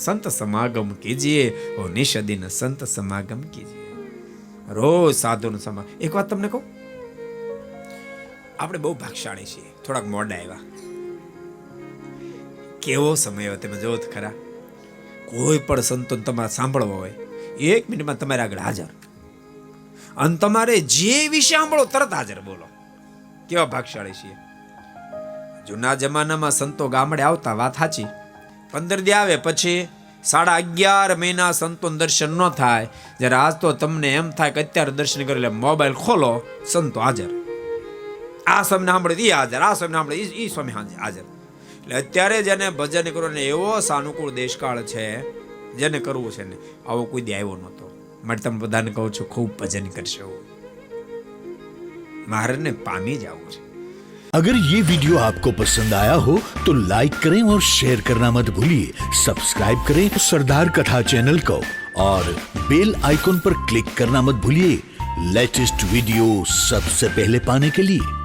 संत समागम कीजिए और निश दिन संत समागम कीजिए. रोज સાધુનો સમાગમ. એક વાત તમને કહું, આપણે બહુ ભાગશાળી છીએ, થોડાક મોડા આવ્યા. કેવો સમય હોય તમે જોવો તો ખરા. કોઈ પણ સંતો તમારે સાંભળવો હોય 1 મિનિટમાં તમારે આગળ હાજર, અને તમારે જે વિશે સાંભળો તરત હાજર. બોલો કેવા ભાગશાળી છીએ. જૂના જમાનામાં સંતો ગામડે આવતા, વાત સાચી, 15 દી આવે પછી 11.5 મહિના સંતો દર્શન ન થાય. જ્યારે આજ તો તમને એમ થાય કે અત્યારે દર્શન કરી લે, મોબાઈલ ખોલો, સંતો હાજર. આ સ્વામી સાંભળે ઈ હાજર, આ સ્વામી સાંભળે ઈ સ્વામી હાજર. એટલે અત્યારે જેને ભજન કરવો ને એવો સાનુકૂળ દેશકાળ છે, જેને કરવું છે ને આવો કોઈ દી આવ્યો નહોતો. માટે તમે બધાને કહું છું, ખૂબ ભજન કરશો, મહારાજને પામી જવું છે. अगर ये वीडियो आपको पसंद आया हो तो लाइक करें और शेयर करना मत भूलिए. सब्सक्राइब करें सरदार कथा चैनल को और बेल आइकॉन पर क्लिक करना मत भूलिए लेटेस्ट वीडियो सबसे पहले पाने के लिए.